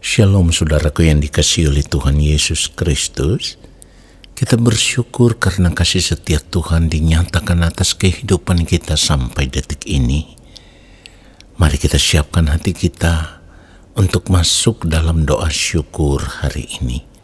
Shalom saudaraku yang dikasihi oleh Tuhan Yesus Kristus. Kita bersyukur karena kasih setia Tuhan dinyatakan atas kehidupan kita sampai detik ini. Mari kita siapkan hati kita untuk masuk dalam doa syukur hari ini.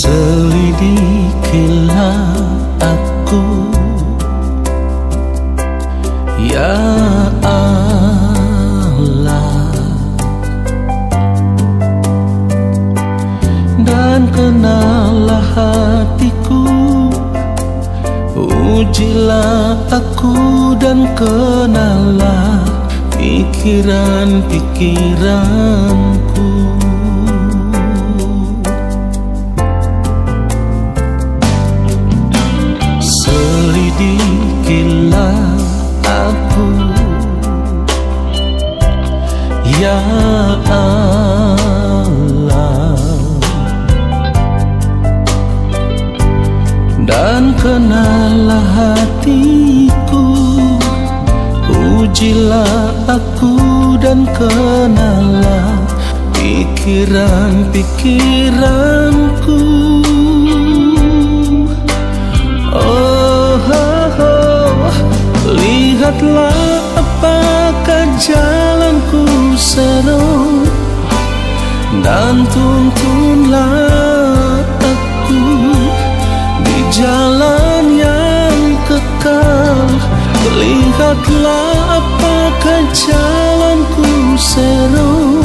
Selidikilah aku, ya Allah, dan kenallah hatiku. Ujilah aku dan kenallah pikiran-pikiranku. Selidikilah aku, ya Allah, dan kenallah hatiku. Ujilah aku dan kenallah pikiran-pikiranku. Lihatlah apakah jalanku seru, dan tuntunlah aku di jalan yang kekal. Lihatlah apakah jalanku seru,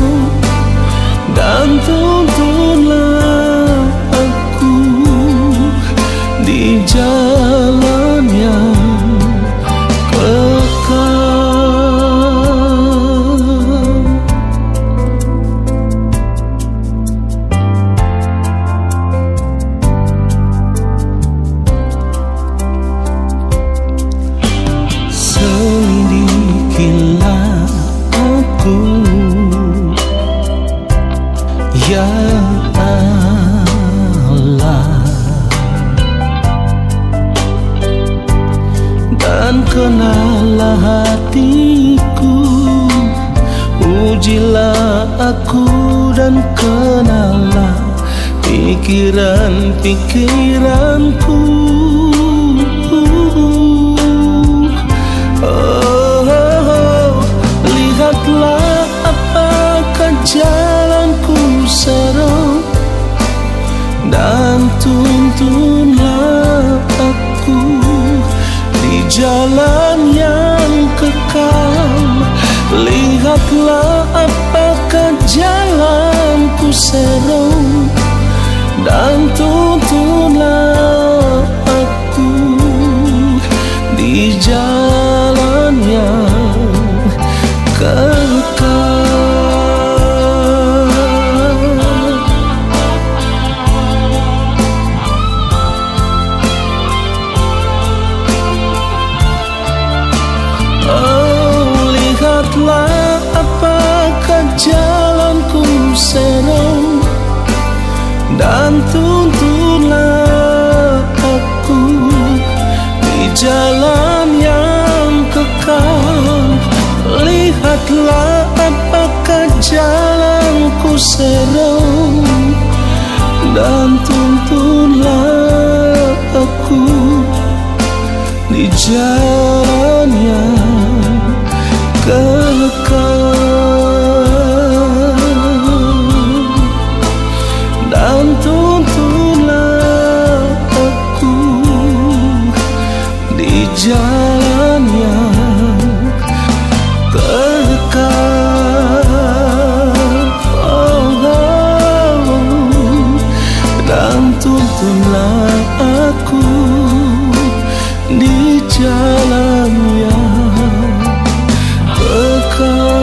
dan tuntunlah aku di jalan yang ya Allah, dan kenallah hatiku. Ujilah aku dan kenallah pikiran-pikiranku. Lihatlah apakah jalanku seru, dan tuntunlah aku di jalan yang kekal. Lihatlah apakah jalanku seru, dan tuntunlah aku di jalan yang kekal. Lihatlah apakah jalanku seru, dan tuntunlah aku di jalan yang kekal. Lihatlah apakah jalanku seru, dan tuntunlah aku di jalan yang kekal, dan tuntunlah aku di jalan yang kekal. Dan tuntunlah aku di jalan yang kekal.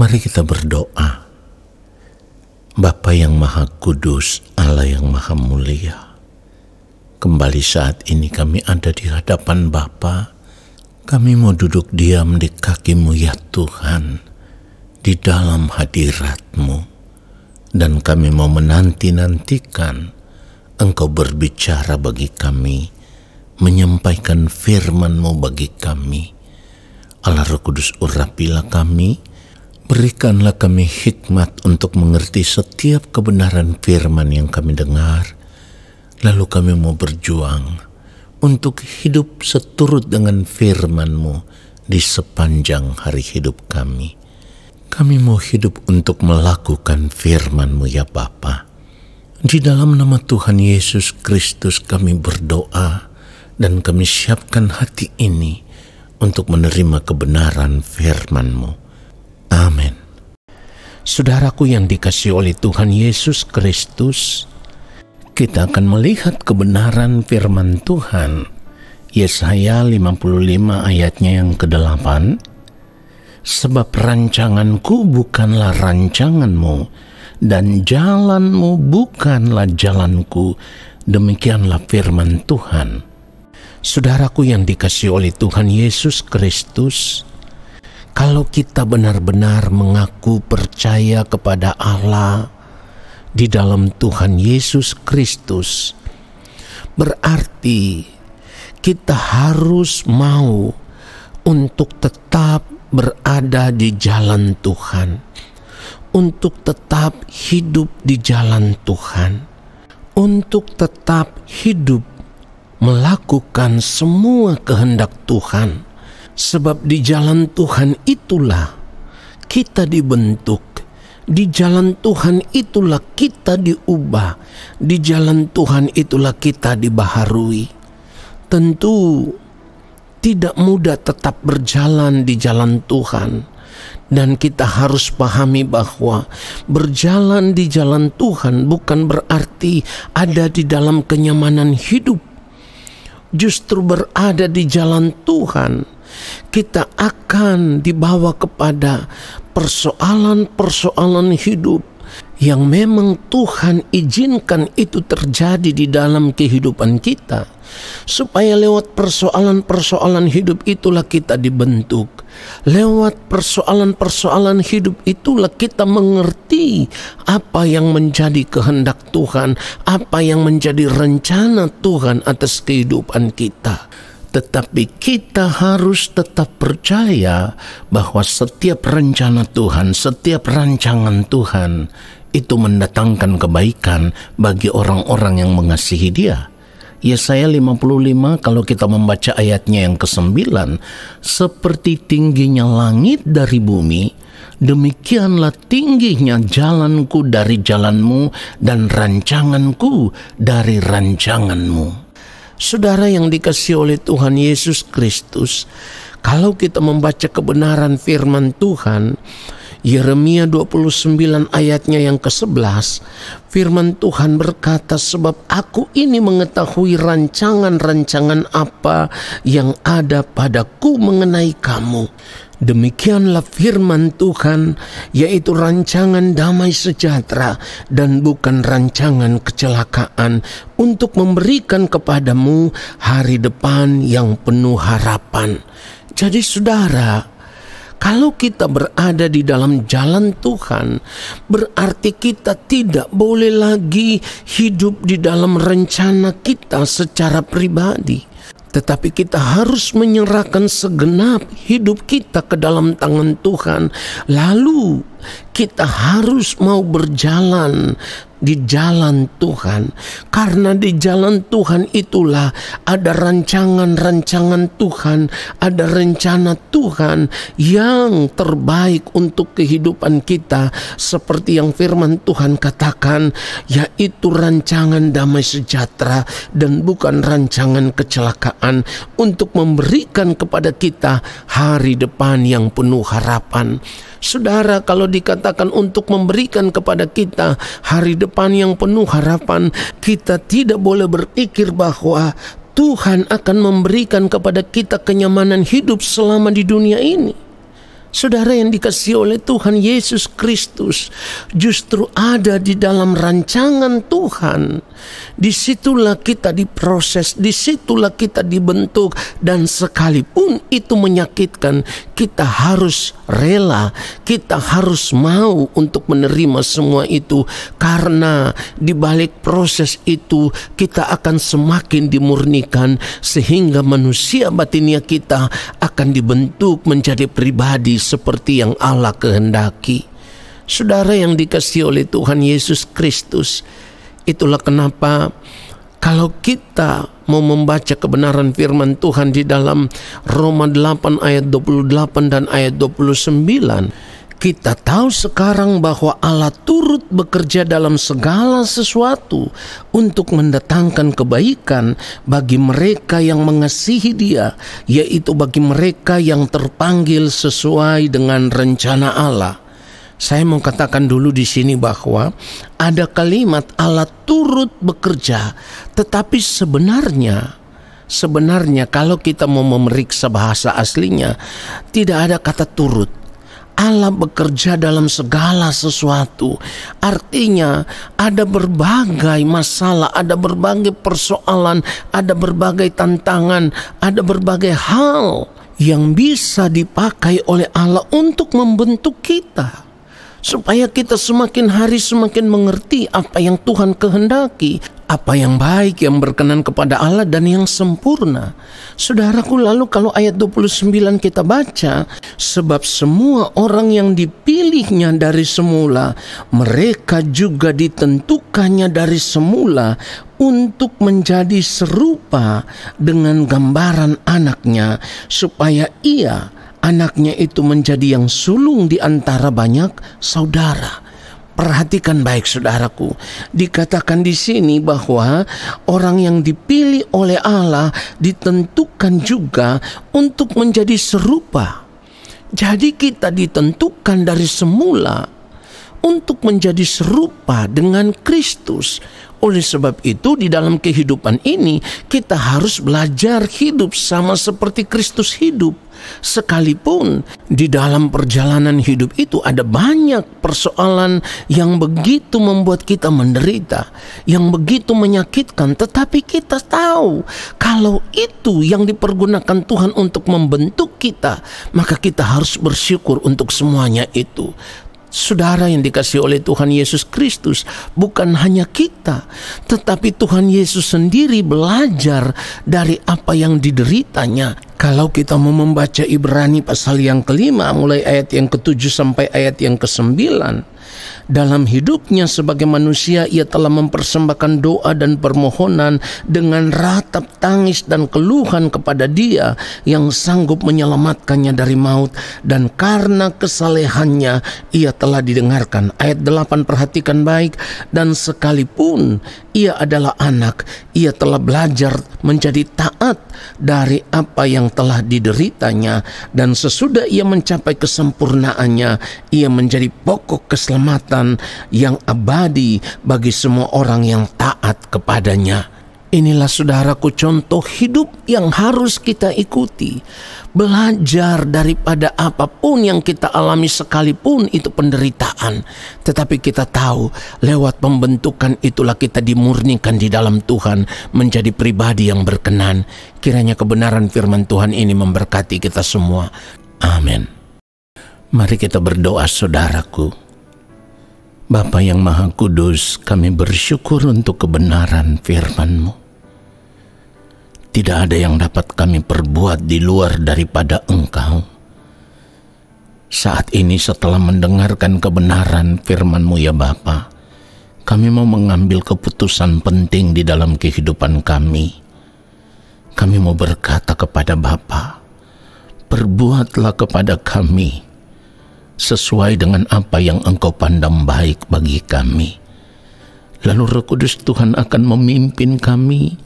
Mari kita berdoa. Bapa yang Maha Kudus, Allah yang Maha Mulia, kembali saat ini kami ada di hadapan Bapa. Kami mau duduk diam di kaki-Mu ya Tuhan, di dalam hadirat-Mu. Dan kami mau menanti-nantikan Engkau berbicara bagi kami, menyampaikan firman-Mu bagi kami. Allah Roh Kudus, urapilah kami, berikanlah kami hikmat untuk mengerti setiap kebenaran firman yang kami dengar. Lalu kami mau berjuang untuk hidup seturut dengan firman-Mu di sepanjang hari hidup kami. Kami mau hidup untuk melakukan firman-Mu ya Bapa. Di dalam nama Tuhan Yesus Kristus kami berdoa dan kami siapkan hati ini untuk menerima kebenaran firman-Mu. Amin. Saudaraku yang dikasihi oleh Tuhan Yesus Kristus, kita akan melihat kebenaran firman Tuhan. Yesaya 55 ayatnya yang ke-8. Sebab rancanganku bukanlah rancanganmu, dan jalanmu bukanlah jalanku. Demikianlah firman Tuhan. Saudaraku yang dikasihi oleh Tuhan Yesus Kristus, kalau kita benar-benar mengaku percaya kepada Allah di dalam Tuhan Yesus Kristus, berarti kita harus mau untuk tetap berada di jalan Tuhan, untuk tetap hidup di jalan Tuhan, untuk tetap hidup melakukan semua kehendak Tuhan. Sebab di jalan Tuhan itulah kita dibentuk, di jalan Tuhan itulah kita diubah, di jalan Tuhan itulah kita dibaharui. Tentu tidak mudah tetap berjalan di jalan Tuhan, dan kita harus pahami bahwa berjalan di jalan Tuhan bukan berarti ada di dalam kenyamanan hidup. Justru berada di jalan Tuhan, kita akan dibawa kepada persoalan-persoalan hidup yang memang Tuhan izinkan itu terjadi di dalam kehidupan kita, supaya lewat persoalan-persoalan hidup itulah kita dibentuk. Lewat persoalan-persoalan hidup itulah kita mengerti apa yang menjadi kehendak Tuhan, apa yang menjadi rencana Tuhan atas kehidupan kita. Tetapi kita harus tetap percaya bahwa setiap rencana Tuhan, setiap rancangan Tuhan itu mendatangkan kebaikan bagi orang-orang yang mengasihi Dia. Yesaya 55 kalau kita membaca ayatnya yang ke-9, seperti tingginya langit dari bumi, demikianlah tingginya jalanku dari jalanmu dan rancanganku dari rancanganmu. Saudara yang dikasihi oleh Tuhan Yesus Kristus, kalau kita membaca kebenaran firman Tuhan, Yeremia 29 ayatnya yang ke-11, firman Tuhan berkata, sebab aku ini mengetahui rancangan-rancangan apa yang ada padaku mengenai kamu. Demikianlah firman Tuhan, yaitu rancangan damai sejahtera dan bukan rancangan kecelakaan, untuk memberikan kepadamu hari depan yang penuh harapan. Jadi saudara, kalau kita berada di dalam jalan Tuhan, berarti kita tidak boleh lagi hidup di dalam rencana kita secara pribadi. Tetapi kita harus menyerahkan segenap hidup kita ke dalam tangan Tuhan. Lalu kita harus mau berjalan di jalan Tuhan, karena di jalan Tuhan itulah ada rancangan-rancangan Tuhan, ada rencana Tuhan yang terbaik untuk kehidupan kita, seperti yang firman Tuhan katakan, yaitu rancangan damai sejahtera dan bukan rancangan kecelakaan, untuk memberikan kepada kita hari depan yang penuh harapan. Saudara, kalau dikatakan untuk memberikan kepada kita hari depan yang penuh harapan, kita tidak boleh berpikir bahwa Tuhan akan memberikan kepada kita kenyamanan hidup selama di dunia ini. Saudara yang dikasihi oleh Tuhan Yesus Kristus, justru ada di dalam rancangan Tuhan. Disitulah kita diproses, disitulah kita dibentuk, dan sekalipun itu menyakitkan, kita harus rela, kita harus mau untuk menerima semua itu, karena di balik proses itu kita akan semakin dimurnikan, sehingga manusia batinia kita akan dibentuk menjadi pribadi seperti yang Allah kehendaki. Saudara yang dikasihi oleh Tuhan Yesus Kristus, itulah kenapa kalau kita mau membaca kebenaran firman Tuhan di dalam Roma 8 ayat 28 dan ayat 29, kita tahu sekarang bahwa Allah turut bekerja dalam segala sesuatu untuk mendatangkan kebaikan bagi mereka yang mengasihi Dia, yaitu bagi mereka yang terpanggil sesuai dengan rencana Allah. Saya mau katakan dulu di sini bahwa ada kalimat Allah turut bekerja, tetapi sebenarnya kalau kita mau memeriksa bahasa aslinya, tidak ada kata turut. Allah bekerja dalam segala sesuatu. Artinya ada berbagai masalah, ada berbagai persoalan, ada berbagai tantangan, ada berbagai hal yang bisa dipakai oleh Allah untuk membentuk kita, supaya kita semakin hari semakin mengerti apa yang Tuhan kehendaki, apa yang baik, yang berkenan kepada Allah, dan yang sempurna. Saudaraku, lalu kalau ayat 29 kita baca, sebab semua orang yang dipilihnya dari semula, mereka juga ditentukannya dari semula untuk menjadi serupa dengan gambaran anaknya, supaya anaknya itu menjadi yang sulung di antara banyak saudara. Perhatikan baik saudaraku, dikatakan di sini bahwa orang yang dipilih oleh Allah ditentukan juga untuk menjadi serupa. Jadi kita ditentukan dari semula untuk menjadi serupa dengan Kristus. Oleh sebab itu di dalam kehidupan ini kita harus belajar hidup sama seperti Kristus hidup. Sekalipun di dalam perjalanan hidup itu ada banyak persoalan yang begitu membuat kita menderita, yang begitu menyakitkan, tetapi kita tahu kalau itu yang dipergunakan Tuhan untuk membentuk kita, maka kita harus bersyukur untuk semuanya itu. Saudara yang dikasihi oleh Tuhan Yesus Kristus, bukan hanya kita, tetapi Tuhan Yesus sendiri belajar dari apa yang dideritanya. Kalau kita mau membaca Ibrani pasal yang kelima, mulai ayat yang ke-7 sampai ayat yang ke-9, dalam hidupnya sebagai manusia ia telah mempersembahkan doa dan permohonan dengan ratap tangis dan keluhan kepada Dia yang sanggup menyelamatkannya dari maut, dan karena kesalehannya ia telah didengarkan. Ayat 8, perhatikan baik. Dan sekalipun ia adalah anak, ia telah belajar menjadi taat dari apa yang telah dideritanya, dan sesudah ia mencapai kesempurnaannya, ia menjadi pokok keselamatan yang abadi bagi semua orang yang taat kepadanya. Inilah saudaraku contoh hidup yang harus kita ikuti. Belajar daripada apapun yang kita alami, sekalipun itu penderitaan. Tetapi kita tahu lewat pembentukan itulah kita dimurnikan di dalam Tuhan menjadi pribadi yang berkenan. Kiranya kebenaran firman Tuhan ini memberkati kita semua. Amin. Mari kita berdoa saudaraku. Bapa yang Maha Kudus, kami bersyukur untuk kebenaran firman-Mu. Tidak ada yang dapat kami perbuat di luar daripada Engkau. Saat ini setelah mendengarkan kebenaran firman-Mu ya Bapa, kami mau mengambil keputusan penting di dalam kehidupan kami. Kami mau berkata kepada Bapa, perbuatlah kepada kami sesuai dengan apa yang Engkau pandang baik bagi kami. Lalu Roh Kudus Tuhan akan memimpin kami,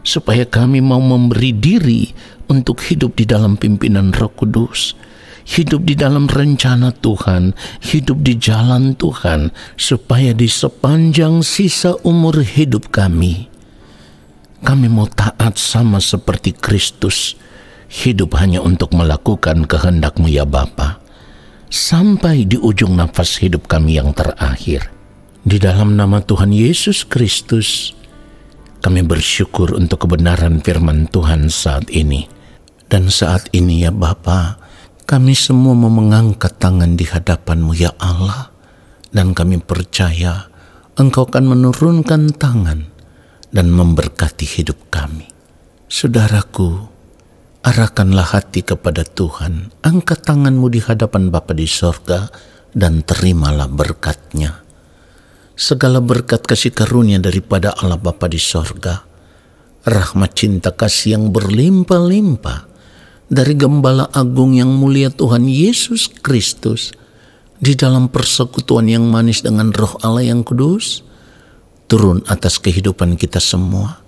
supaya kami mau memberi diri untuk hidup di dalam pimpinan Roh Kudus, hidup di dalam rencana Tuhan, hidup di jalan Tuhan, supaya di sepanjang sisa umur hidup kami mau taat sama seperti Kristus, hidup hanya untuk melakukan kehendak-Mu ya Bapa. sampai di ujung nafas hidup kami yang terakhir. Di dalam nama Tuhan Yesus Kristus, kami bersyukur untuk kebenaran firman Tuhan saat ini. Dan saat ini ya Bapa, kami semua mau mengangkat tangan di hadapan-Mu ya Allah. Dan kami percaya Engkau akan menurunkan tangan dan memberkati hidup kami. Saudaraku, arahkanlah hati kepada Tuhan. Angkat tanganmu di hadapan Bapa di sorga dan terimalah berkat-Nya. Segala berkat kasih karunia daripada Allah Bapa di sorga, rahmat cinta kasih yang berlimpah-limpah dari Gembala Agung yang mulia Tuhan Yesus Kristus, di dalam persekutuan yang manis dengan Roh Allah yang kudus, turun atas kehidupan kita semua,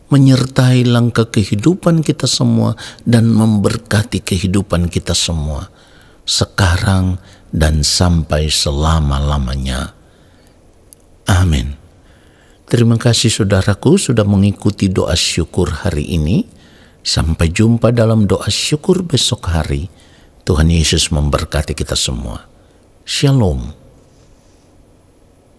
menyertai langkah kehidupan kita semua, dan memberkati kehidupan kita semua, sekarang dan sampai selama-lamanya. Amin. Terima kasih saudaraku sudah mengikuti doa syukur hari ini. Sampai jumpa dalam doa syukur besok hari. Tuhan Yesus memberkati kita semua. Shalom.